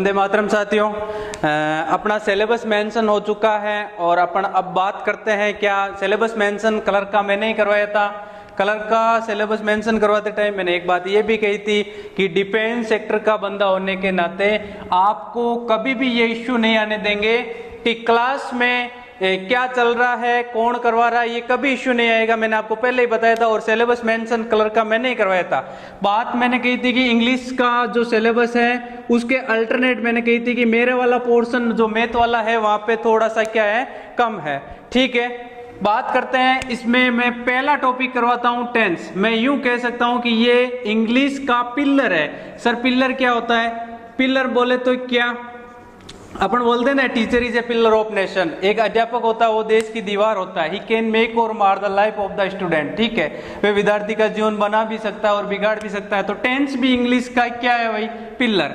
वंदे मातरम साथियों। अपना syllabus mention हो चुका है और अपन अब बात करते हैं क्या सिलेबस मेंशन कलर का मैंने ही करवाया था। कलर का सिलेबस मेंशन करवाते टाइम मैंने एक बात ये भी कही थी कि डिफेंस सेक्टर का बंदा होने के नाते आपको कभी भी ये इश्यू नहीं आने देंगे कि क्लास में क्या चल रहा है, कौन करवा रहा है, ये कभी इश्यू नहीं आएगा। मैंने आपको पहले ही बताया था और सिलेबस मेंशन कलर का मैंने ही करवाया था। बात मैंने कही थी कि इंग्लिश का जो सिलेबस है उसके अल्टरनेट मैंने कही थी कि मेरे वाला पोर्शन जो मैथ वाला है वहां पे थोड़ा सा क्या है, कम है। ठीक है, बात करते हैं। इसमें मैं पहला टॉपिक करवाता हूं टेंस। मैं यूं कह सकता हूं कि ये इंग्लिश का पिलर है। सर पिलर क्या होता है? पिलर बोले तो क्या अपन बोलते हैं ना, teacher is a pillar of nation. एक अध्यापक होता है वो देश की दीवार होता है। ही कैन मेक और मार the life of the student. ठीक है, वे विद्यार्थी का जीवन बना भी सकता है और बिगाड़ भी सकता है। तो टेंस भी इंग्लिश का क्या है भाई? पिलर।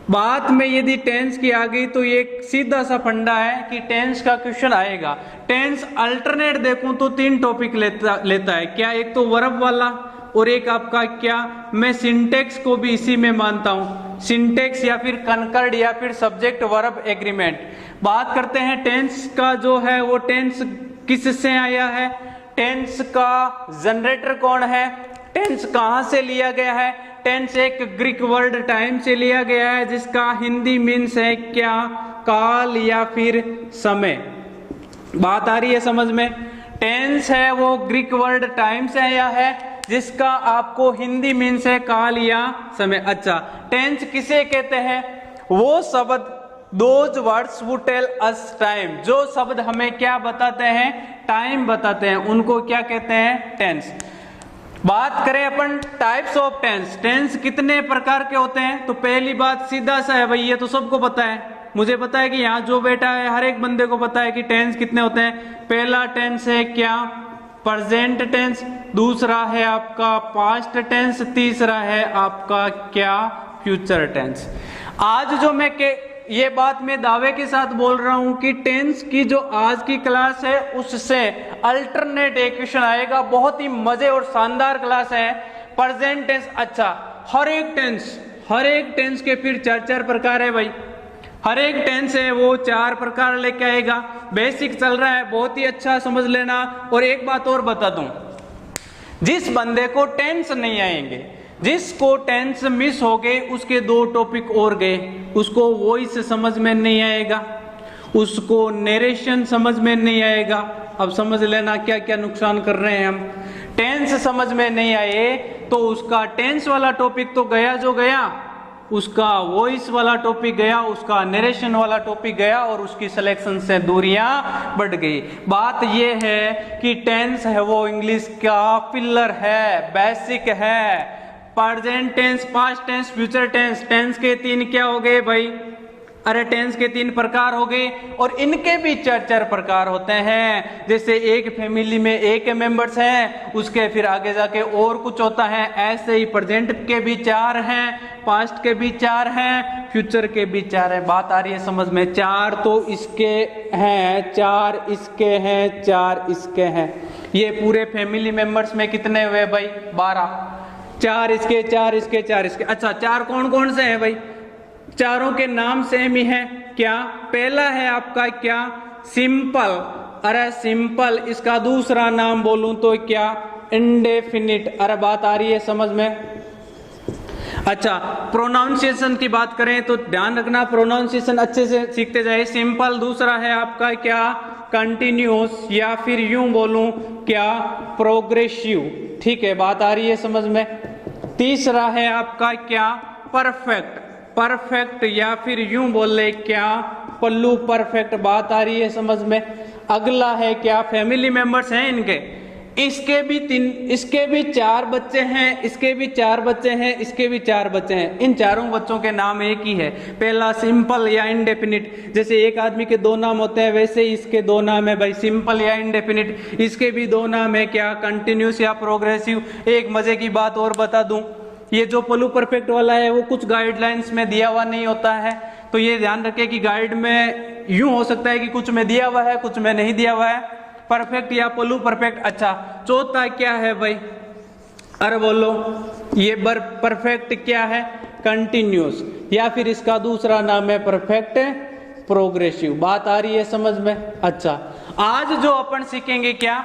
बात में यदि टेंस की आ गई तो ये सीधा सा फंडा है कि टेंस का क्वेश्चन आएगा। टेंस अल्टरनेट देखूं तो 3 टॉपिक लेता है। क्या? एक तो वर्ब वाला और एक आपका क्या, मैं सिंटेक्स को भी इसी में मानता हूं, सिंटेक्स या फिर कनकर्ड या फिर सब्जेक्ट वर्ब एग्रीमेंट। बात करते हैं टेंस का जो है वो टेंस किससे आया है, टेंस का जनरेटर कौन है, टेंस कहां से लिया गया है। टेंस एक ग्रीक वर्ड टाइम से लिया गया है जिसका हिंदी मीन्स है क्या, काल या फिर समय। बात आ रही है समझ में? टेंस है वो ग्रीक वर्ड टाइम से आया है जिसका आपको हिंदी मीन्स है काल या समय। अच्छा, टेंस किसे कहते हैं? वो शब्द, दोज वर्ड्स वु टेल अस टाइम, जो शब्द हमें क्या बताते हैं, टाइम बताते हैं, उनको क्या कहते हैं? टेंस। बात करें अपन टाइप्स ऑफ टेंस, टेंस कितने प्रकार के होते हैं? तो पहली बात सीधा सा है भाई, ये तो सबको पता है, मुझे पता है कि यहाँ जो बैठा है हर एक बंदे को पता है कि टेंस कितने होते हैं। पहला टेंस है क्या, प्रेजेंट टेंस, दूसरा है आपका पास्ट टेंस, तीसरा है आपका क्या, फ्यूचर टेंस। आज जो मैं ये बात मैं दावे के साथ बोल रहा हूं कि टेंस की जो आज की क्लास है उससे अल्टरनेट एक क्वेश्चन आएगा। बहुत ही मजे और शानदार क्लास है प्रेजेंट टेंस। अच्छा, हर एक टेंस के फिर 4 प्रकार है भाई। हर एक टेंस है वो 4 प्रकार लेके आएगा। बेसिक चल रहा है, बहुत ही अच्छा समझ लेना। और एक बात और बता दूं, जिस बंदे को टेंस नहीं आएंगे, जिसको टेंस मिस हो गए, उसके 2 टॉपिक और गए। उसको वॉइस समझ में नहीं आएगा, उसको नरेशन समझ में नहीं आएगा। अब समझ लेना क्या क्या नुकसान कर रहे हैं हम। टेंस समझ में नहीं आए तो उसका टेंस वाला टॉपिक तो गया जो गया, उसका वॉइस वाला टॉपिक गया, उसका नरेशन वाला टॉपिक गया और उसकी सिलेक्शन से दूरियां बढ़ गई। बात यह है कि टेंस है वो इंग्लिश का पिलर है, बेसिक है। Present tense, past tense, future tense, tense के 3 क्या हो गए भाई? अरे टेंस के 3 प्रकार हो गए और इनके भी 4 प्रकार होते हैं। जैसे एक फैमिली में एक मेंबर्स हैं, उसके फिर आगे जाके और कुछ होता है। ऐसे ही प्रेजेंट के भी 4 हैं, पास्ट के भी 4 हैं, फ्यूचर के भी 4 हैं। बात आ रही है समझ में? 4 तो इसके हैं, 4 इसके हैं, 4 इसके हैं। ये पूरे फैमिली मेंबर्स में कितने हुए भाई? 12। 4 इसके, 4 इसके, 4 इसके। अच्छा, 4 कौन कौन से हैं भाई? चारों के नाम सेम ही है। क्या? पहला है आपका क्या, सिंपल। अरे सिंपल, इसका दूसरा नाम बोलूं तो क्या, इंडेफिनिट। अरे बात आ रही है समझ में? अच्छा, प्रोनाउंसिएशन की बात करें तो ध्यान रखना, प्रोनाउंसिएशन अच्छे से सीखते जाए। सिंपल, दूसरा है आपका क्या, कंटिन्यूस, या फिर यूं बोलूं क्या, प्रोग्रेसिव। ठीक है, बात आ रही है समझ में? तीसरा है आपका क्या, परफेक्ट, परफेक्ट, या फिर यूं बोल ले क्या, पल्लू परफेक्ट। बात आ रही है समझ में? अगला है क्या, फैमिली मेंबर्स हैं इनके, इसके भी 4 बच्चे हैं, इसके भी 4 बच्चे हैं, इसके भी 4 बच्चे हैं। इन चारों बच्चों के नाम एक ही है। पहला सिंपल या इंडेफिनिट। जैसे एक आदमी के 2 नाम होते हैं वैसे ही इसके 2 नाम है भाई, सिंपल या इंडेफिनिट। इसके भी 2 नाम है क्या, कंटिन्यूस या प्रोग्रेसिव। एक मजे की बात और बता दूं, ये जो पल्लू परफेक्ट वाला है वो कुछ गाइडलाइंस में दिया हुआ नहीं होता है, तो ये ध्यान रखें कि गाइड में यूं हो सकता है कि कुछ में दिया हुआ है, कुछ में नहीं दिया हुआ है, परफेक्ट या पल्लू परफेक्ट। अच्छा, चौथा क्या है भाई? अरे बोलो, ये परफेक्ट क्या है, कंटिन्यूस। या फिर इसका दूसरा नाम है परफेक्ट प्रोग्रेसिव। बात आ रही है समझ में? अच्छा, आज जो अपन सीखेंगे क्या,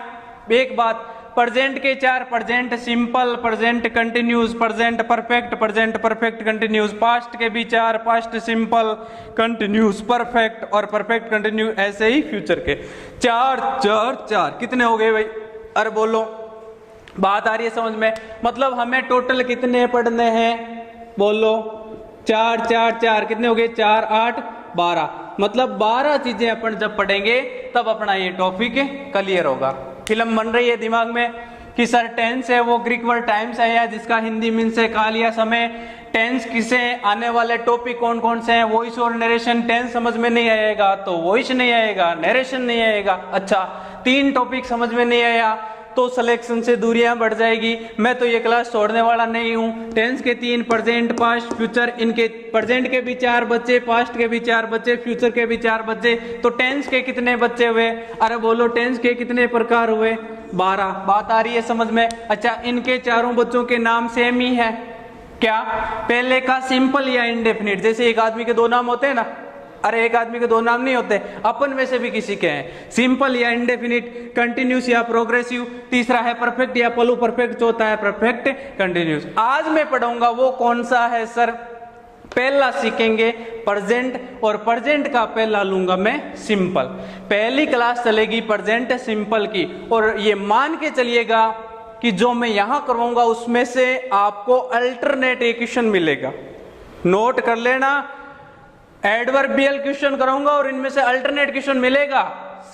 एक बात, प्रेजेंट के चार, present simple, present continuous, present perfect continuous, past के भी चार, पास्ट सिंपल, कंटिन्यूस, परफेक्ट और परफेक्ट कंटिन्यू, ऐसे ही फ्यूचर के चार चार चार। कितने हो गए भाई? अरे बोलो, बात आ रही है समझ में? मतलब हमें टोटल कितने पढ़ने हैं? बोलो, चार चार चार, कितने हो गए? 4 8 12। मतलब 12 चीजें अपन जब पढ़ेंगे तब अपना ये टॉपिक क्लियर होगा। फिल्म बन रही है दिमाग में कि सर टेंस है वो ग्रीक वर्ड टाइम्स है, या जिसका हिंदी मीन्स है काल या समय। टेंस किसे, आने वाले टॉपिक कौन कौन से हैं, वॉइस और नरेशन। टेंस समझ में नहीं आएगा तो वॉइस नहीं आएगा, नरेशन नहीं आएगा। अच्छा, 3 टॉपिक समझ में नहीं आया तो सिलेक्शन से दूरियां बढ़ जाएगी। मैं तो ये क्लास छोड़ने वाला नहीं हूं। टेंस के 3, प्रेजेंट पास्ट फ्यूचर, इनके प्रेजेंट के भी 4 बच्चे, पास्ट के भी 4 बच्चे, फ्यूचर के भी 4 बच्चे, तो टेंस के कितने बच्चे हुए? अरे बोलो, टेंस के कितने प्रकार हुए? 12। बात आ रही है समझ में? अच्छा, इनके चारों बच्चों के नाम सेम ही है क्या? पहले का सिंपल या इंडेफिनिट, जैसे एक आदमी के 2 नाम होते हैं ना। अरे एक आदमी के 2 नाम नहीं होते, अपन में से भी किसी के हैं। सिंपल या इंडेफिनिट, कंटिन्यूस या प्रोग्रेसिव, तीसरा है परफेक्ट या पलू परफेक्ट, चौथा है परफेक्ट कंटिन्यूस। आज मैं पढ़ाऊंगा वो कौन सा है सर? पहला सीखेंगे प्रेजेंट, और प्रेजेंट का पहला लूंगा मैं सिंपल। पहली क्लास चलेगी प्रेजेंट सिंपल की, और ये मान के चलिएगा कि जो मैं यहां करवाऊंगा उसमें से आपको अल्टरनेट क्वेश्चन मिलेगा। नोट कर लेना, एडवर्बियल क्वेश्चन कराऊंगा और इनमें से अल्टरनेट क्वेश्चन मिलेगा।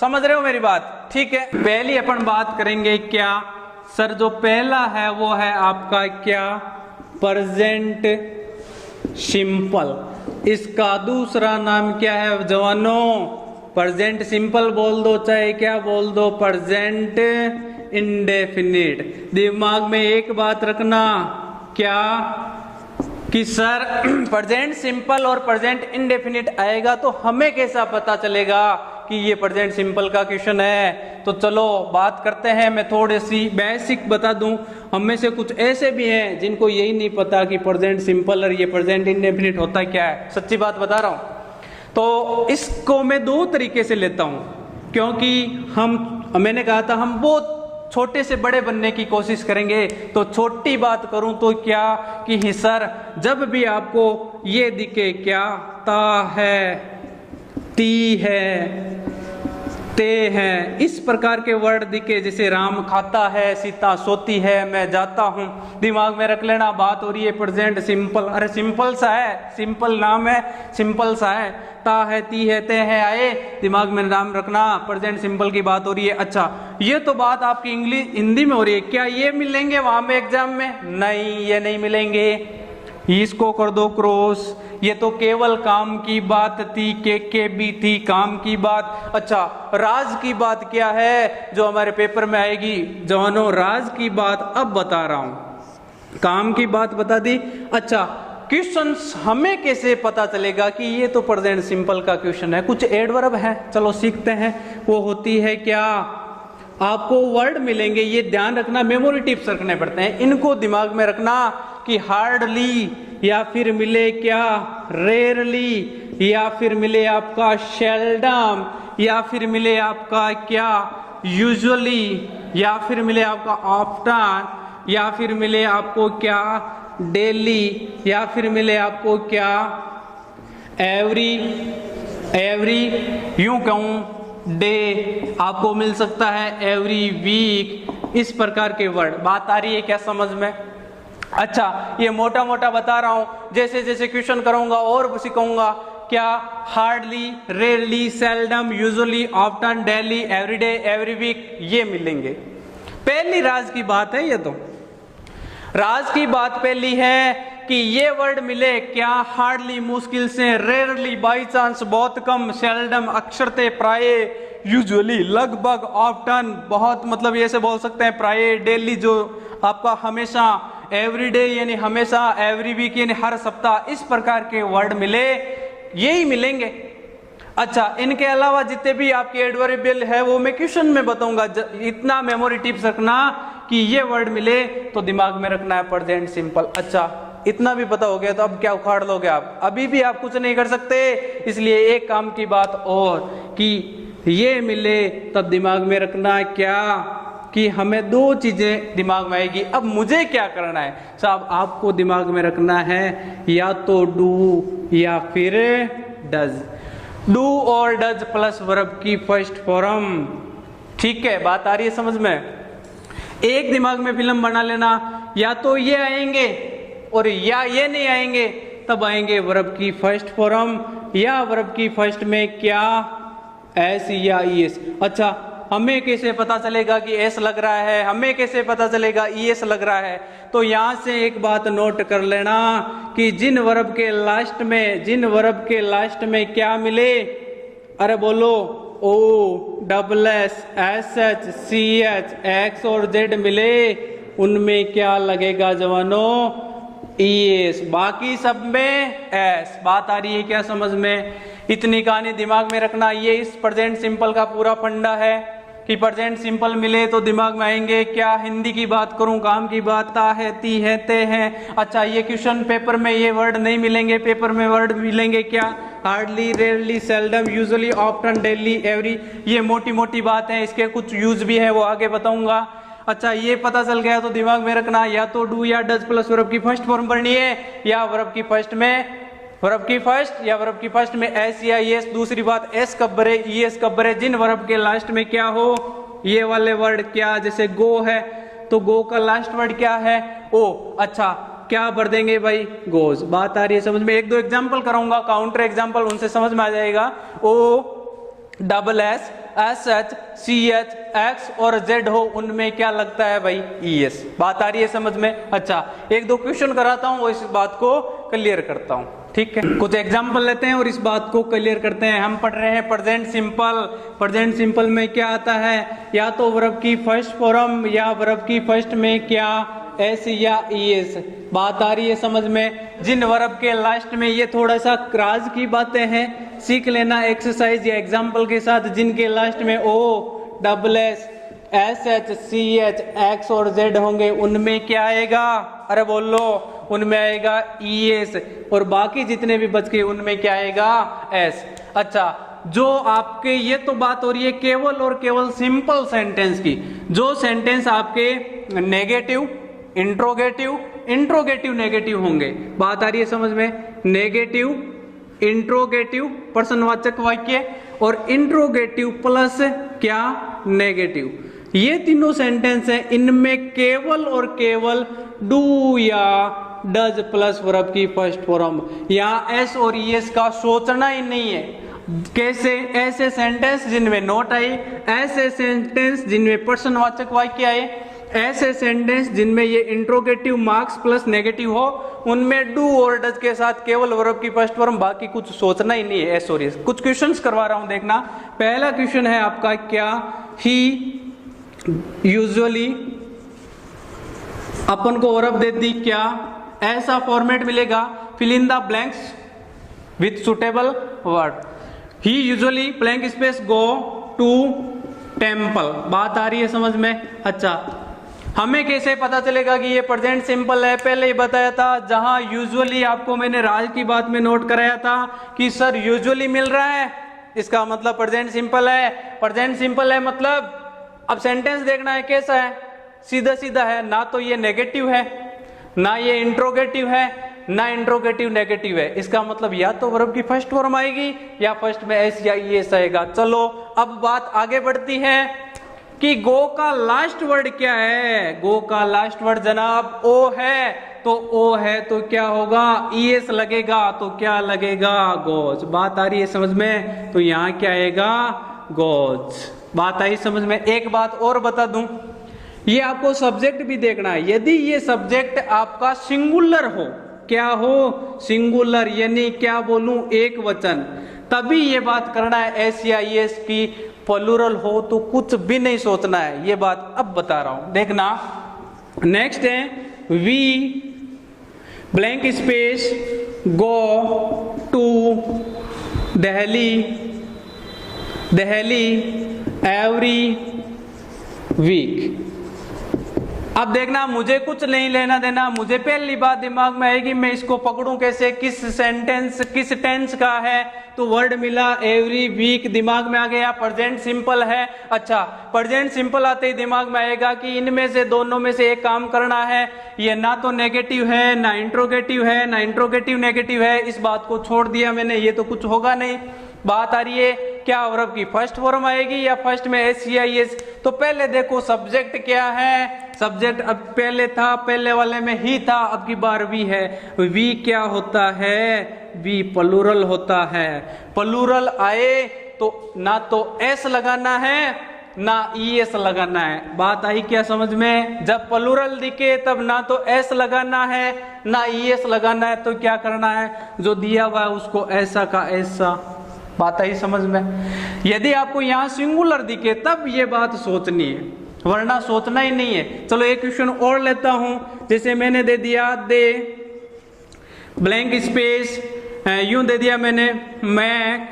समझ रहे हो मेरी बात? ठीक है, पहली अपन बात करेंगे क्या सर? जो पहला है वो है आपका क्या? Present simple. इसका दूसरा नाम क्या है जवानों? प्रेजेंट सिंपल बोल दो, चाहे क्या बोल दो, प्रेजेंट इंडेफिनिट। दिमाग में एक बात रखना, क्या कि सर प्रेजेंट सिंपल और प्रेजेंट इंडेफिनिट आएगा तो हमें कैसा पता चलेगा कि ये प्रेजेंट सिंपल का क्वेश्चन है? तो चलो बात करते हैं। मैं थोड़ी सी बेसिक बता दूं। हम में से कुछ ऐसे भी हैं जिनको यही नहीं पता कि प्रेजेंट सिंपल और ये प्रेजेंट इंडेफिनिट होता क्या है। सच्ची बात बता रहा हूं। तो इसको मैं 2 तरीके से लेता हूं, क्योंकि मैंने कहा था हम बहुत छोटे से बड़े बनने की कोशिश करेंगे। तो छोटी बात करूं तो क्या कि सर जब भी आपको ये दिखे, क्या ता है, ती है, ते हैं, इस प्रकार के वर्ड दिखे, जैसे राम खाता है, सीता सोती है, मैं जाता हूं, दिमाग में रख लेना बात हो रही है प्रेजेंट सिंपल। अरे सिंपल सा है, सिंपल नाम है, सिंपल सा है। ता है, ती है, ते है आए, दिमाग में नाम रखना, प्रेजेंट सिंपल की बात हो रही है। अच्छा, ये तो बात आपकी इंग्लिश हिंदी में हो रही है। क्या ये मिलेंगे वहां में एग्जाम में? नहीं, ये नहीं मिलेंगे। इसको कर दो क्रॉस। ये तो केवल काम की बात थी, के भी थी काम की बात। अच्छा, राज की बात क्या है जो हमारे पेपर में आएगी जवानों? राज की बात अब बता रहा हूं, काम की बात बता दी। अच्छा, क्वेश्चन हमें कैसे पता चलेगा कि ये तो प्रेजेंट सिंपल का क्वेश्चन है? कुछ एडवर्ब है, चलो सीखते हैं। वो होती है क्या? आपको वर्ड मिलेंगे, ये ध्यान रखना, मेमोरी टिप्स रखने पड़ते हैं, इनको दिमाग में रखना कि हार्डली, या फिर मिले क्या रेयरली, या फिर मिले आपका शेल्डम, या फिर मिले आपका क्या यूजुअली, या फिर मिले आपका ऑफ्टन, या फिर मिले आपको क्या डेली, या फिर मिले आपको क्या एवरी, यूं कहूं डे, आपको मिल सकता है एवरी वीक। इस प्रकार के वर्ड। बात आ रही है क्या समझ में? अच्छा, ये मोटा मोटा बता रहा हूं, जैसे जैसे क्वेश्चन करूंगा और सिखाऊंगा। क्या hardly, rarely, seldom, usually, often, daily, everyday, every week, ये मिलेंगे। पहली राज की बात है। ये तो राज की बात पहली है कि ये वर्ड मिले क्या? हार्डली मुश्किल से, रेयरली बाई चांस बहुत कम, सेल्डम अक्षरते प्राय, यूजुअली लगभग, ऑफ्टन बहुत, मतलब ये से बोल सकते हैं प्राय, डेली जो आपका हमेशा, एवरीडे यानी हमेशा, एवरी वीक यानी हर सप्ताह। इस प्रकार के वर्ड मिले, यही मिलेंगे। अच्छा, इनके अलावा जितने भी आपके एडवर्बियल है वो मैं क्वेश्चन में बताऊंगा। इतना मेमोरी टिप्स रखना कि ये वर्ड मिले तो दिमाग में रखना है प्रेजेंट सिंपल। अच्छा, इतना भी पता हो गया तो अब क्या उखाड़ लोगे आप? अभी भी आप कुछ नहीं कर सकते। इसलिए एक काम की बात और कि ये मिले तब दिमाग में रखना क्या कि हमें दो चीजें दिमाग में आएगी। अब मुझे क्या करना है साहब? आपको दिमाग में रखना है या तो डू या फिर डज। डू और डज प्लस वर्ब की फर्स्ट फॉर्म। ठीक है, बात आ रही है समझ में? एक दिमाग में फिल्म बना लेना, या तो ये आएंगे और या ये नहीं आएंगे, तब आएंगे वर्ब की फर्स्ट फॉर्म या वर्ब की फर्स्ट में क्या एस या ईएस। अच्छा, हमें कैसे पता चलेगा कि एस लग रहा है? हमें कैसे पता चलेगा ईएस लग रहा है? तो यहां से एक बात नोट कर लेना कि जिन वर्ब के लास्ट में क्या मिले, अरे बोलो, O double S S H C H X और जेड मिले, उनमें क्या लगेगा जवानों? ईएस। बाकी सब में एस। बात आ रही है क्या समझ में? इतनी कहानी दिमाग में रखना। ये इस प्रेजेंट सिंपल का पूरा फंडा है कि प्रेजेंट सिंपल मिले तो दिमाग में आएंगे क्या? हिंदी की बात करूं, काम की बात, ता है, ती है, ते हैं। अच्छा, ये क्वेश्चन पेपर में ये वर्ड नहीं मिलेंगे, पेपर में वर्ड मिलेंगे क्या? Hardly, rarely, seldom, usually, often, daily, every. ये मोटी मोटी बात है, इसके कुछ यूज भी है, वो आगे बताऊंगा। अच्छा, ये पता चल गया तो दिमाग में रखना या तो डू या डज प्लस वर्ब की फर्स्ट फॉर्म पढ़नी है, या वर्ब की फर्स्ट में एस या एस। दूसरी बात, एस कब भरे, ईएस कब भरे? जिन वर्ब के लास्ट में क्या हो, ये वाले वर्ड क्या, जैसे गो है तो गो का लास्ट वर्ड क्या है? ओ। अच्छा, क्या भर देंगे भाई? गोज। बात आ रही है समझ में? एक दो एग्जाम्पल कराऊंगा, काउंटर एग्जाम्पल, उनसे समझ में आ जाएगा। O double S S H C H X और जेड हो, उनमें क्या लगता है भाई? ईएस। बात आ रही है समझ में? अच्छा, एक दो क्वेश्चन कराता हूं और इस बात को क्लियर करता हूं। ठीक है, कुछ एग्जाम्पल लेते हैं और इस बात को क्लियर करते हैं। हम पढ़ रहे हैं प्रेजेंट सिंपल। प्रेजेंट सिंपल में क्या आता है? या तो वर्ब की फर्स्ट फॉर्म या वर्ब की फर्स्ट में क्या एस या ईएस। बात आ रही है समझ में? जिन वर्ब के लास्ट में, ये थोड़ा सा क्राज की बातें हैं, सीख लेना एक्सरसाइज या एग्जाम्पल के साथ। जिनके लास्ट में O double S S H C H X और जेड होंगे, उनमें क्या आएगा? अरे बोलो, उनमें आएगा ईएस। और बाकी जितने भी बच गए उनमें क्या आएगा? एस। अच्छा, जो आपके, ये तो बात हो रही है केवल और केवल सिंपल सेंटेंस की। जो सेंटेंस आपके नेगेटिव, इंट्रोगेटिव नेगेटिव होंगे। बात आ रही है समझ में? नेगेटिव, इंट्रोगेटिव प्रश्नवाचक वाक्य और इंट्रोगेटिव प्लस क्या? नेगेटिव। ये तीनों सेंटेंस है, इनमें केवल और केवल डू या डज प्लस वर्ब की फर्स्ट फॉर्म। यहां एस और ईएस का सोचना ही नहीं है। कैसे? ऐसे सेंटेंस जिनमें नोट आए, ऐसे सेंटेंस जिनमें प्रश्नवाचक वाक्य आए, ऐसे सेंटेंस जिनमें ये इंट्रोगेटिव मार्क्स प्लस नेगेटिव हो, उनमें डू और डज के साथ केवल वर्ब की फर्स्ट फॉर्म, बाकी कुछ सोचना ही नहीं है। एस और एस। कुछ क्वेश्चंस करवा रहा हूं, देखना। पहला क्वेश्चन है आपका, क्या ही यूजुअली, अपन को वर्ब दे दी क्या, ऐसा फॉर्मेट मिलेगा, fill in the blanks with suitable word. He usually blank space go to temple. बात आ रही है समझ में? अच्छा, हमें कैसे पता चलेगा कि ये प्रेजेंट सिंपल है? पहले ही बताया था, जहां यूजुअली आपको मैंने राज की बात में नोट कराया था कि सर यूजुअली मिल रहा है, इसका मतलब प्रेजेंट सिंपल है। प्रेजेंट सिंपल है मतलब अब सेंटेंस देखना है कैसा है, सीधा सीधा है, ना तो ये नेगेटिव है, ना ये इंट्रोगेटिव है, ना इंट्रोगेटिव नेगेटिव है। इसका मतलब या तो वर्ब की फर्स्ट फॉर्म आएगी या फर्स्ट में एस या ईएस आएगा। चलो अब बात आगे बढ़ती है कि गो का लास्ट वर्ड क्या है। गो का लास्ट वर्ड जनाब ओ है, तो ओ है तो क्या होगा? ईएस लगेगा, तो क्या लगेगा? गोज। बात आ रही है समझ में? तो यहां क्या आएगा? गोज। बात आई समझ में? एक बात और बता दूं, ये आपको सब्जेक्ट भी देखना है। यदि ये सब्जेक्ट आपका सिंगुलर हो, क्या हो? सिंगुलर, यानी क्या बोलूं? एक वचन, तभी ये बात करना है। एस या ईएस की प्लूरल हो तो कुछ भी नहीं सोचना है। ये बात अब बता रहा हूं, देखना। नेक्स्ट है we blank space go to Delhi every week. अब देखना, मुझे कुछ नहीं लेना देना, मुझे पहली बात दिमाग में आएगी मैं इसको पकड़ूं कैसे, किस सेंटेंस किस टेंस का है, तो वर्ड मिला एवरी वीक, दिमाग में आ गया। प्रेजेंट सिंपल है, अच्छा प्रेजेंट सिंपल आते ही दिमाग में आएगा कि इनमें से दोनों में से एक काम करना है। ये ना तो नेगेटिव है ना इंट्रोगेटिव है, ना इंट्रोगेटिव नेगेटिव है, इस बात को छोड़ दिया मैंने, ये तो कुछ होगा नहीं। बात आ रही है क्या वर्ब की फर्स्ट फॉर्म आएगी या फर्स्ट में एस या एस। तो पहले देखो सब्जेक्ट क्या है, सब्जेक्ट अब पहले था, पहले वाले में ही था, अब की बार वी है। वी क्या होता है, वी प्लूरल होता है। प्लूरल आए तो ना तो एस लगाना है ना ईएस लगाना है। बात आई क्या समझ में, जब प्लूरल दिखे तब ना तो एस लगाना है ना ईएस लगाना है, तो क्या करना है, जो दिया हुआ है उसको ऐसा का ऐसा। बात आई समझ में। यदि आपको यहां सिंगुलर दिखे तब ये बात सोचनी है, वरना सोचना ही नहीं है। चलो एक क्वेश्चन और लेता हूं, जैसे मैंने दे दिया दे ब्लैंक स्पेस, यूं दे दिया मैंने मैक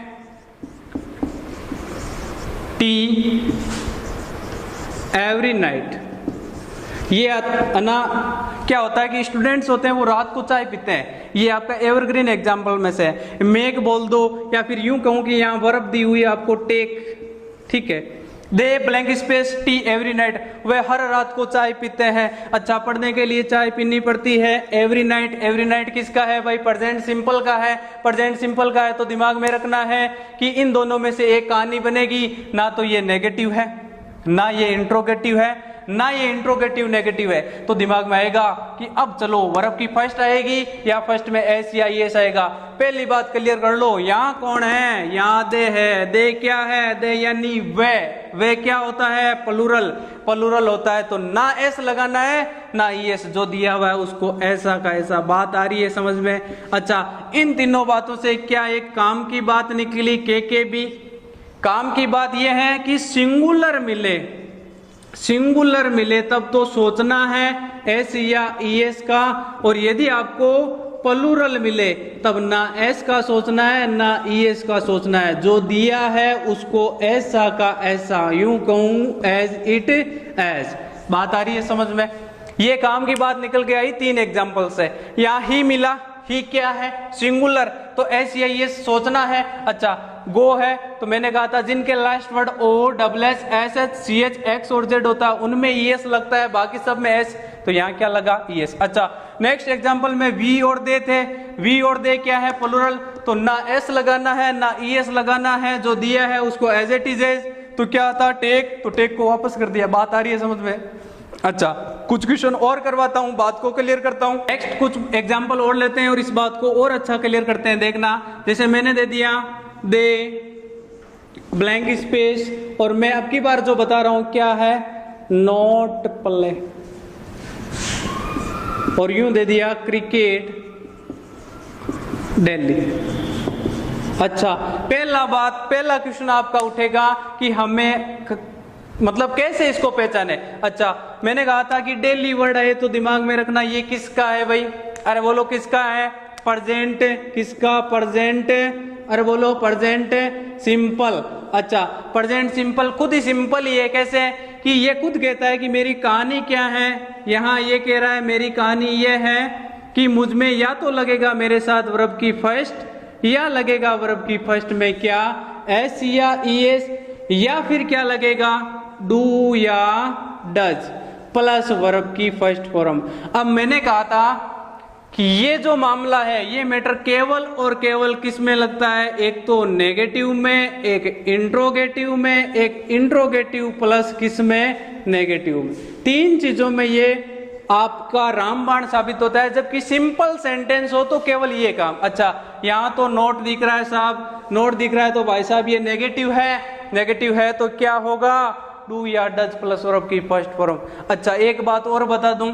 टी एवरी नाइट। ये ना क्या होता है कि स्टूडेंट्स होते हैं वो रात को चाय पीते हैं, ये आपका एवरग्रीन एग्जांपल में से है। मेक बोल दो या फिर यूं कहूं कि यहां वर्ब दी हुई है आपको टेक, ठीक है। The blank space tea every night, वे हर रात को चाय पीते हैं। अच्छा पढ़ने के लिए चाय पीनी पड़ती है एवरी नाइट। एवरी नाइट किसका है भाई, प्रेजेंट सिंपल का है। प्रेजेंट सिंपल का है तो दिमाग में रखना है कि इन दोनों में से एक कहानी बनेगी, ना तो ये नेगेटिव है ना ये इंट्रोगेटिव है ना ये इंट्रोगेटिव नेगेटिव है। तो दिमाग में आएगा कि अब चलो वर्ब की फर्स्ट आएगी या फर्स्ट में एस या एस आएगा। पहली बात क्लियर कर लो, यहाँ कौन है, यहाँ दे है। दे क्या है, दे यानी वे क्या होता है, प्लूरल। प्लूरल होता है तो ना एस लगाना है ना एस, जो दिया हुआ है उसको ऐसा का ऐसा। बात आ रही है समझ में। अच्छा इन तीनों बातों से क्या एक काम की बात निकली, के भी काम की बात यह है कि सिंगुलर मिले तब तो सोचना है एस या ईएस का, और यदि आपको प्लूरल मिले तब ना एस का सोचना है ना ईएस का सोचना है, जो दिया है उसको ऐसा का ऐसा, यूं कहूं एज इट एज। बात आ रही है समझ में। ये काम की बात निकल के आई 3 एग्जांपल से। यहां ही मिला, ही क्या है, सिंगुलर, तो एस या एस सोचना है। अच्छा गो है तो मैंने कहा था जिनके last word O double S S H C H X और जेड होता है उनमें ईएस लगता है, बाकी सब में एस, तो यहाँ क्या लगा ईएस। अच्छा नेक्स्ट एग्जांपल में वी और दे थे, वी और दे क्या है, प्लूरल, तो ना एस लगाना है ना ईएस लगाना है, जो दिया है उसको एज इट इज एज। तो क्या था टेक, तो टेक को वापस कर दिया। बात आ रही है समझ में। अच्छा कुछ क्वेश्चन और करवाता हूं, बात को क्लियर करता हूं। नेक्स्ट कुछ एग्जांपल और लेते हैं और इस बात को और अच्छा क्लियर करते हैं। देखना जैसे मैंने दे दिया दे ब्लैंक स्पेस, और मैं अब की बार जो बता रहा हूं क्या है, नॉट प्ले, और यूं दे दिया क्रिकेट दिल्ली। अच्छा पहला क्वेश्चन आपका उठेगा कि हमें मतलब कैसे इसको पहचाने। अच्छा मैंने कहा था कि डेली वर्ड आए तो दिमाग में रखना ये किसका है भाई, अरे बोलो किसका है, प्रेजेंट, किसका प्रेजेंट, अरे बोलो प्रेजेंट सिंपल। अच्छा प्रेजेंट सिंपल खुद ही सिंपल ही है, कैसे कि ये खुद कहता है कि मेरी कहानी क्या है। यहां ये कह रहा है मेरी कहानी ये है कि मुझ में या तो लगेगा मेरे साथ वर्ब की फर्स्ट या लगेगा वर्ब की फर्स्ट में क्या एस या ईएस, या फिर क्या लगेगा डू या डज प्लस वर्ब की फर्स्ट फॉर्म। अब मैंने कहा था कि ये जो मामला है ये मैटर केवल और केवल किस में लगता है, एक तो नेगेटिव में, एक इंट्रोगेटिव में, एक इंट्रोगेटिव प्लस किस में, नेगेटिव में। 3 चीजों में ये आपका रामबाण साबित होता है, जबकि सिंपल सेंटेंस हो तो केवल ये काम। अच्छा यहां तो नोट दिख रहा है साहब, नोट दिख रहा है तो भाई साहब ये नेगेटिव है, नेगेटिव है तो क्या होगा डू या डज प्लस वर्ब की फर्स्ट फॉर्म। अच्छा एक बात और बता दूं,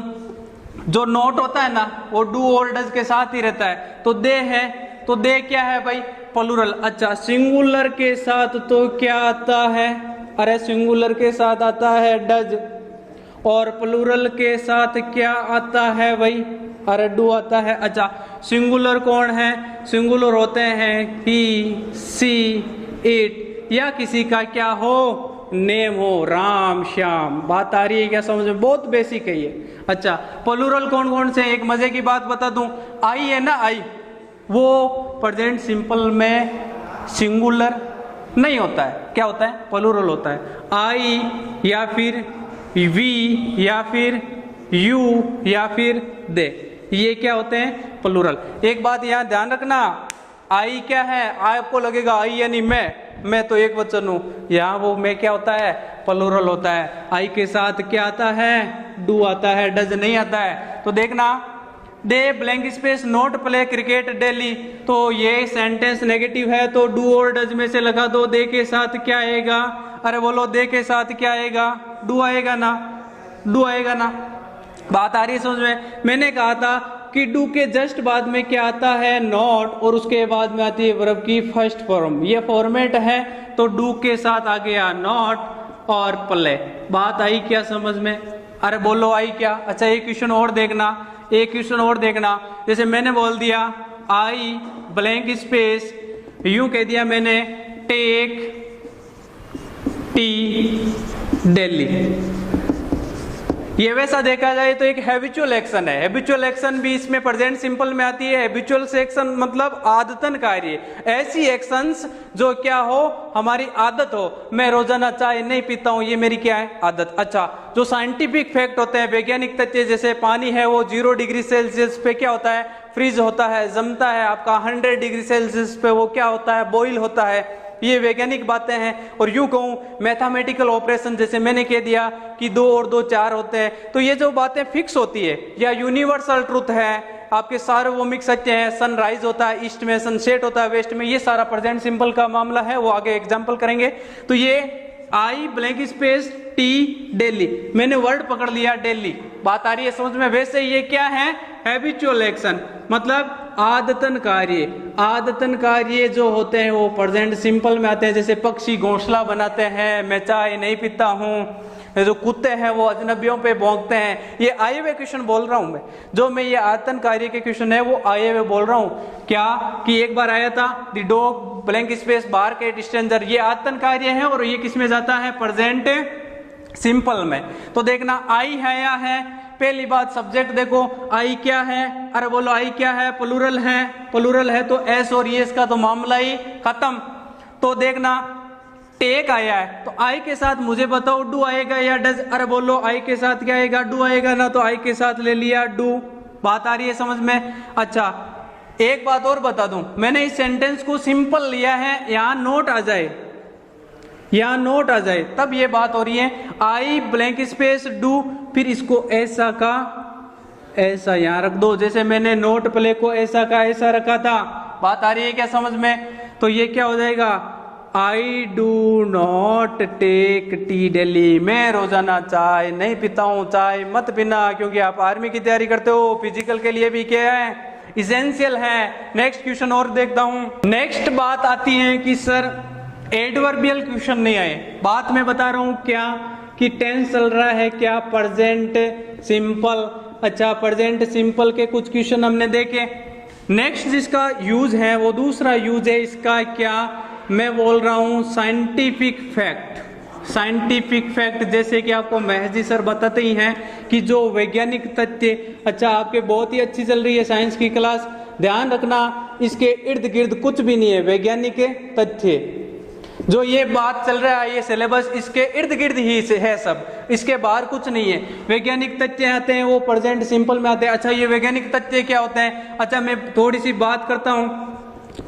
जो नोट होता है ना वो डू और डज के साथ ही रहता है, तो दे है तो दे क्या है भाई प्लूरल। अच्छा सिंगुलर के साथ तो क्या आता है, अरे सिंगुलर के साथ आता है डज, और प्लूरल के साथ क्या आता है भाई, अरे डू आता है। अच्छा सिंगुलर कौन है, सिंगुलर होते हैं ही सी इट, या किसी का क्या हो नेम हो, राम श्याम। बात आ रही है क्या समझ में? बहुत बेसिक है ये। अच्छा, प्लूरल कौन कौन से? एक मजे की बात बता दूं, आई है ना, आई वो प्रेजेंट सिंपल में सिंगुलर नहीं होता है। क्या होता है? प्लूरल होता है। आई या फिर वी या फिर यू या फिर दे, ये क्या होते हैं? प्लूरल। एक बात यहाँ ध्यान रखना, आई क्या है? आपको लगेगा आई यानी मैं तो एक वचन हूं, यहाँ वो मैं क्या होता है? प्लूरल होता है। आई के साथ क्या आता है? डू आता है, डज नहीं आता है। तो देखना, the blank space not play cricket daily, तो ये सेंटेंस नेगेटिव है, तो डू और डज में से लगा दो। दे के साथ क्या आएगा? अरे बोलो, दे के साथ क्या आएगा? डू आएगा ना, डू आएगा ना। बात आ रही है समझ में? मैंने कहा था कि डू के जस्ट बाद में क्या आता है? नॉट, और उसके बाद में आती है वर्ब की फर्स्ट फॉर्म। ये फॉर्मेट है, तो डू के साथ आ गया नॉट और प्ले। बात आई क्या समझ में? अरे बोलो आई क्या? अच्छा, एक क्वेश्चन और देखना, एक क्वेश्चन और देखना। जैसे मैंने बोल दिया आई ब्लैंक स्पेस, यूं कह दिया मैंने, टेक टी डेली। ये वैसा देखा जाए तो एक हैबिचुअल एक्शन है। हैबिचुअल एक्शन भी इसमें प्रेजेंट सिंपल में आती है। हैबिचुअल एक्शन मतलब आदतन कार्य, ऐसी एक्शंस जो क्या हो? हमारी आदत हो। मैं रोजाना चाय नहीं पीता हूं, ये मेरी क्या है? आदत। अच्छा, जो साइंटिफिक फैक्ट होते हैं, वैज्ञानिक तथ्य, जैसे पानी है वो 0 डिग्री सेल्सियस पे क्या होता है? फ्रीज होता है, जमता है। आपका 100 डिग्री सेल्सियस पे वो क्या होता है? बॉइल होता है। ये वैज्ञानिक बातें हैं। और यूं कहूं मैथमेटिकल ऑपरेशन, जैसे मैंने कह दिया कि 2 और 2 4 होते हैं, तो ये जो बातें फिक्स होती है या यूनिवर्सल ट्रुथ है, आपके सार्वभौमिक सत्य है। सनराइज होता है ईस्ट में, सनसेट होता है वेस्ट में, ये सारा प्रेजेंट सिंपल का मामला है, वो आगे एग्जांपल करेंगे। तो ये आई ब्लैंक स्पेस टी डेली, मैंने वर्ड पकड़ लिया डेली। बात आ रही है समझ में? वैसे ये क्या है? हैबिचुअल एक्शन, मतलब आदतन कार्य। आदतन कार्य जो होते हैं वो प्रेजेंट सिंपल में आते हैं। जैसे पक्षी घोंसला बनाते हैं, मैं चाय नहीं पीता हूँ। जो कुत्ते हैं वो अजनबियों पे भौंकते हैं। ये आए हुए क्वेश्चन बोल रहा हूं मैं, जो मैं ये आदतन कार्य के क्वेश्चन है वो आए हुए बोल रहा हूं। क्या कि एक बार आया था the dog blank space bar के स्ट्रेंजर, ये आदतन कार्य है और ये किस में जाता है? प्रेजेंट सिंपल में। तो देखना, आई है या है? पहली बात सब्जेक्ट देखो, आई क्या है? अरे बोलो आई क्या है? प्लूरल है। प्लूरल है तो एस और यस का तो मामला ही खत्म। तो देखना, टेक आया है, तो आई के साथ मुझे बताओ डू आएगा या डज? अरे बोलो आई के साथ क्या आएगा? डू आएगा ना, तो आई के साथ ले लिया डू। बात आ रही है समझ में? अच्छा, एक बात और बता दूं, मैंने इस सेंटेंस को सिंपल लिया है, यहां नोट आ जाए, यहां नोट आ जाए, तब ये बात हो रही है। आई ब्लैंक स्पेस डू, फिर इसको ऐसा का ऐसा यहां रख दो, जैसे मैंने नोट प्ले को ऐसा का ऐसा रखा था। बात आ रही है क्या समझ में? तो ये क्या हो जाएगा? I do not take tea daily, मैं रोजाना चाय नहीं पीता हूं। चाय मत पीना, क्योंकि आप आर्मी की तैयारी करते हो, फिजिकल के लिए भी क्या है? इसेंशियल है। नेक्स्ट क्वेश्चन और देखता हूं। नेक्स्ट बात आती है कि सर एडवर्बियल क्वेश्चन नहीं आए। बात मैं बता रहा हूं क्या कि टेंस चल रहा है क्या? Present simple. अच्छा, प्रेजेंट सिंपल के कुछ क्वेश्चन हमने देखे। नेक्स्ट जिसका यूज है वो दूसरा यूज है इसका क्या? मैं बोल रहा हूं साइंटिफिक फैक्ट। साइंटिफिक फैक्ट जैसे कि आपको महजी सर बताते ही हैं कि जो वैज्ञानिक तथ्य, अच्छा आपके बहुत ही अच्छी चल रही है साइंस की क्लास, ध्यान रखना इसके इर्द गिर्द कुछ भी नहीं है वैज्ञानिक तथ्य। जो ये बात चल रहा है ये सिलेबस इसके इर्द गिर्द ही से है सब, इसके बाहर कुछ नहीं है। वैज्ञानिक तथ्य आते हैं वो प्रेजेंट सिंपल में आते हैं। अच्छा, ये वैज्ञानिक तथ्य क्या होते हैं? अच्छा, मैं थोड़ी सी बात करता हूं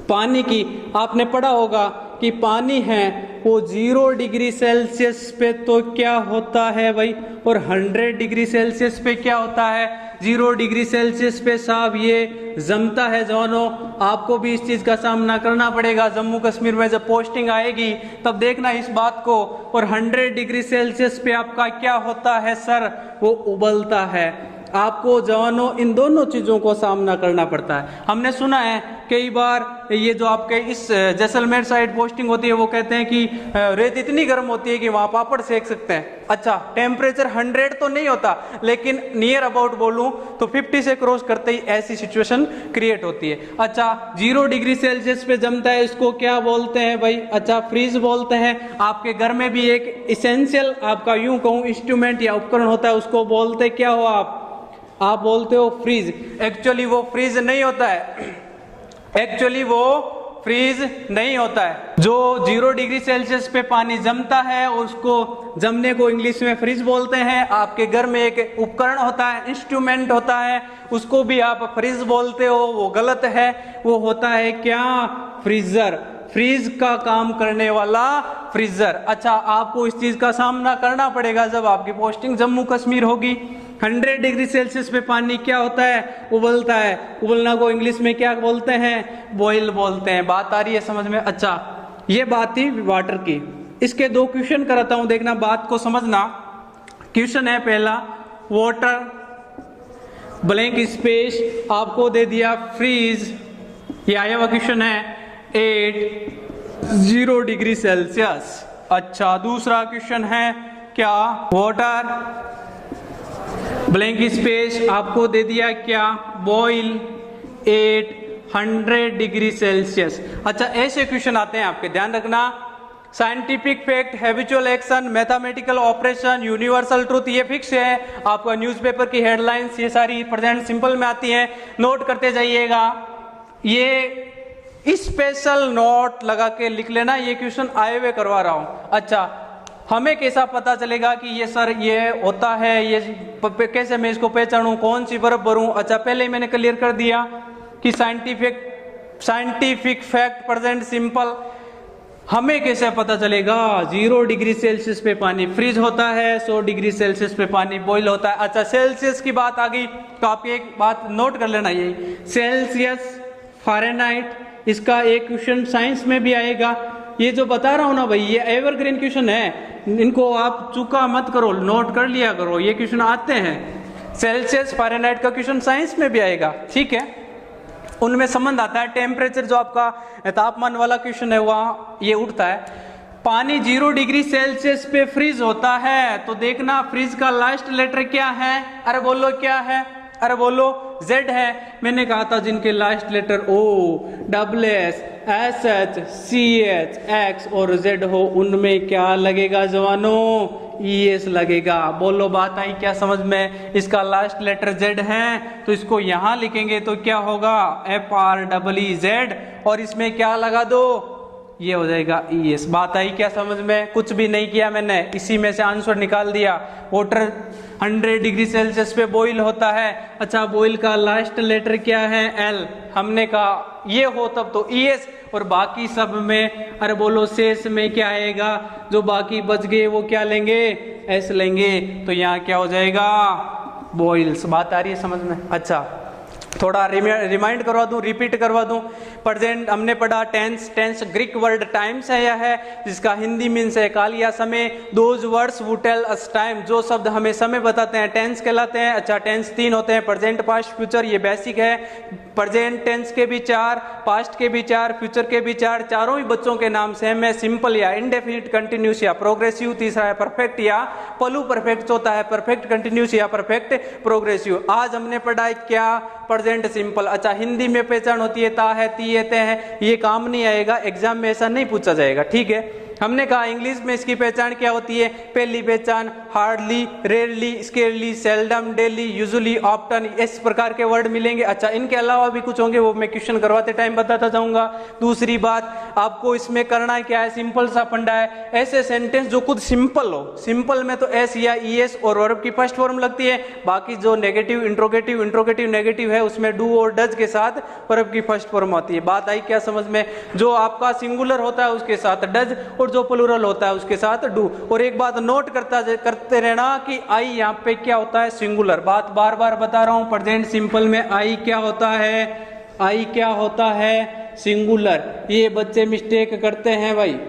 पानी की। आपने पढ़ा होगा कि पानी है वो 0 डिग्री सेल्सियस पे तो क्या होता है भाई, और 100 डिग्री सेल्सियस पे क्या होता है? 0 डिग्री सेल्सियस पे साहब ये जमता है जवानों। आपको भी इस चीज का सामना करना पड़ेगा। जम्मू कश्मीर में जब पोस्टिंग आएगी तब देखना इस बात को। और 100 डिग्री सेल्सियस पे आपका क्या होता है सर? वो उबलता है। आपको जवानों इन दोनों चीजों को सामना करना पड़ता है। हमने सुना है कई बार ये जो आपके इस जैसलमेर साइड पोस्टिंग होती है वो कहते हैं कि रेत इतनी गर्म होती है कि वहां पापड़ सेक सकते हैं। अच्छा, टेम्परेचर 100 तो नहीं होता, लेकिन नियर अबाउट बोलूं तो 50 से क्रॉस करते ही ऐसी सिचुएशन क्रिएट होती है। अच्छा, 0 डिग्री सेल्सियस पे जमता है, इसको क्या बोलते हैं भाई? अच्छा, फ्रीज बोलते हैं। आपके घर में भी एक इसेंशियल आपका यूं कहूं इंस्ट्रूमेंट या उपकरण होता है, उसको बोलते क्या हो आप बोलते हो फ्रीज। एक्चुअली वो फ्रीज नहीं होता है, एक्चुअली वो फ्रीज नहीं होता है। जो 0 डिग्री सेल्सियस पे पानी जमता है उसको जमने को इंग्लिश में फ्रीज बोलते हैं। आपके घर में एक उपकरण होता है, इंस्ट्रूमेंट होता है, उसको भी आप फ्रीज बोलते हो, वो गलत है। वो होता है क्या? फ्रीजर, फ्रीज का काम करने वाला फ्रीजर। अच्छा, आपको इस चीज का सामना करना पड़ेगा जब आपकी पोस्टिंग जम्मू कश्मीर होगी। 100 डिग्री सेल्सियस पे पानी क्या होता है? उबलता है। उबलना को इंग्लिश में क्या बोलते हैं? बॉयल बोलते हैं। बात आ रही है समझ में? अच्छा, ये बात थी वाटर की। इसके 2 क्वेश्चन कराता हूं, देखना, बात को समझना। क्वेश्चन है पहला, वाटर ब्लैंक स्पेस आपको दे दिया फ्रीज, ये आया हुआ क्वेश्चन है 0 डिग्री सेल्सियस। अच्छा, दूसरा क्वेश्चन है क्या? वाटर ब्लैंक स्पेस आपको दे दिया क्या? Boil 800 degree Celsius. अच्छा, ऐसे क्वेश्चन आते हैं आपके, ध्यान रखना। Scientific fact, habitual action, mathematical operation, universal truth, ये फिक्स है। आपका न्यूज़पेपर की हेडलाइंस ये सारी प्रेजेंट सिंपल में आती हैं, नोट करते जाइएगा। ये स्पेशल नोट लगा के लिख लेना, ये क्वेश्चन आए हुए करवा रहा हूं। अच्छा, हमें कैसा पता चलेगा कि ये सर ये होता है, ये कैसे मैं इसको पहचानूं, कौन सी बर्फ भरूं? अच्छा, पहले ही मैंने क्लियर कर दिया कि साइंटिफिक फैक्ट प्रेजेंट सिंपल। हमें कैसे पता चलेगा? 0 डिग्री सेल्सियस पे पानी फ्रीज होता है, 100 डिग्री सेल्सियस पे पानी बॉईल होता है। अच्छा, सेल्सियस की बात आ गई तो आप एक बात नोट कर लेना, यही सेल्सियस, फ़ारेनहाइट, इसका एक क्वेश्चन साइंस में भी आएगा। ये जो बता रहा हूं ना भाई, ये एवरग्रीन क्वेश्चन है, इनको आप चूका मत करो, नोट कर लिया करो, ये क्वेश्चन आते हैं। सेल्सियस फ़ारेनहाइट का क्वेश्चन साइंस में भी आएगा, ठीक है, उनमें संबंध आता है। टेम्परेचर जो आपका तापमान वाला क्वेश्चन है वहां ये उठता है। पानी 0 डिग्री सेल्सियस पे फ्रीज होता है, तो देखना फ्रीज का लास्ट लेटर क्या है? अरे बोलो क्या है? अरे बोलो Z है। मैंने कहा था जिनके last letter O, SS, SH, CH, X और Z हो उनमें क्या लगेगा जवानों? ES लगेगा। बोलो बात आई क्या समझ में? इसका लास्ट लेटर Z है तो इसको यहां लिखेंगे तो क्या होगा? FREEZ, और इसमें क्या लगा दो? ये हो जाएगा ES। बात आई क्या समझ में? कुछ भी नहीं किया मैंने, इसी में से आंसर निकाल दिया। वाटर 100 डिग्री सेल्सियस पे बॉईल होता है। अच्छा, बॉईल का लास्ट लेटर क्या है? L। हमने कहा ये हो तब तो ES, और बाकी सब में अरे बोलो शेष में क्या आएगा? जो बाकी बच गए वो क्या लेंगे? S लेंगे, तो यहाँ क्या हो जाएगा? बॉइल्स। बात आ रही है समझ में? अच्छा, थोड़ा रिमाइंड करवा दूं, रिपीट करवा दूं। प्रेजेंट हमने पढ़ा tense, tense Greek word times है, यह है जिसका हिंदी मीन्स है काल या समय। दोज वर्ड्स वु टेल अस टाइम, जो शब्द हमें समय बताते हैं टेंस कहलाते हैं। अच्छा, टेंस 3 होते हैं, प्रेजेंट, पास्ट, फ्यूचर, ये बेसिक है। प्रेजेंट टेंस के भी 4, पास्ट के भी 4, फ्यूचर के भी 4, चारों ही बच्चों के नाम सेम है, सिंपल या इंडेफिनिट कंटिन्यूस या प्रोग्रेसिव। तीसरा है परफेक्ट या पलू परफेक्ट। चौथा है परफेक्ट कंटिन्यूस या परफेक्ट प्रोग्रेसिव। आज हमने पढ़ा है क्या? Present simple. अच्छा, हिंदी में पहचान होती है ता है, ती है, ते है, ये काम नहीं आएगा, एग्जाम में ऐसा नहीं पूछा जाएगा, ठीक है। हमने कहा इंग्लिश में इसकी पहचान क्या होती है? पहली पहचान hardly, rarely, scarcely, seldom, daily, usually, often, इस प्रकार के वर्ड मिलेंगे। अच्छा, इनके अलावा भी कुछ होंगे, वो मैं क्वेश्चन करवाते टाइम बताता जाऊंगा। दूसरी बात आपको इसमें करना क्या है? सिंपल सा फंडा है, ऐसे सेंटेंस जो खुद सिंपल हो। सिंपल में तो एस या ईएस और वर्ब की फर्स्ट फॉर्म लगती है, बाकी जो नेगेटिव, इंट्रोगेटिव, इंट्रोगेटिव नेगेटिव है उसमें डू और डज के साथ वर्ब की फर्स्ट फॉर्म आती है। बात आई क्या समझ में? जो आपका सिंगुलर होता है उसके साथ डज, और जो प्लूरल होता है उसके साथ डू। और एक बात नोट करते रहना कि आई यहाँ पे क्या होता है? सिंगुलर। बात बार बार बता रहा हूं, प्रेजेंट सिंपल में आई क्या होता है? आई क्या होता है? सिंगुलर। ये बच्चे मिस्टेक करते हैं भाई।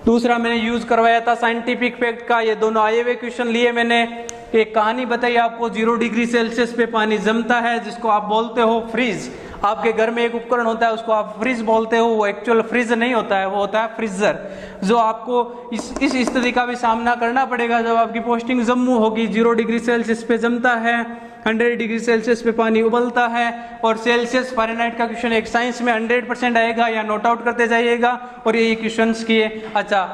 दूसरा मैंने यूज करवाया था साइंटिफिक फैक्ट का, ये दोनों आए हुए क्वेश्चन लिए मैंने। एक कहानी बताई आपको, 0 डिग्री सेल्सियस पे पानी जमता है जिसको आप बोलते हो फ्रीज। आपके घर में एक उपकरण होता है, उसको आप फ्रिज बोलते हो, वो एक्चुअल फ्रिज नहीं होता है, वो होता है फ्रीजर, जो आपको इस स्थिति का भी सामना करना पड़ेगा जब आपकी पोस्टिंग जम्मू होगी। 0 डिग्री सेल्सियस पे जमता है, 100 डिग्री सेल्सियस पे पानी उबलता है, और सेल्सियस फ़ारेनहाइट का क्वेश्चन एक साइंस में 100% आएगा, या नोट आउट करते जाइएगा। और ये क्वेश्चंस किए। अच्छा,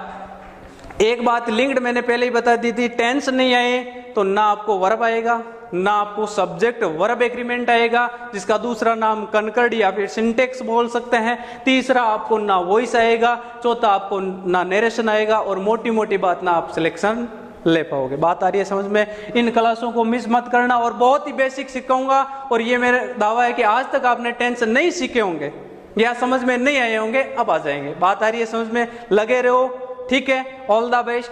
एक बात लिंक्ड मैंने पहले ही बता दी थी, टेंस नहीं आए तो ना आपको वर्ब आएगा, ना आपको सब्जेक्ट वर्ब एग्रीमेंट आएगा, जिसका दूसरा नाम कनकर्ड या फिर सिंटेक्स बोल सकते हैं। तीसरा आपको ना वॉइस आएगा, चौथा आपको ना नरेशन आएगा, और मोटी मोटी बात ना आप सिलेक्शन ले पाओगे। बात आ रही है समझ में? इन क्लासों को मिस मत करना, और बहुत ही बेसिक सिखाऊंगा, और ये मेरा दावा है कि आज तक आपने टेंस नहीं सीखे होंगे या समझ में नहीं आए होंगे, अब आ जाएंगे। बात आ रही है समझ में? लगे रहो, ठीक है? All the best.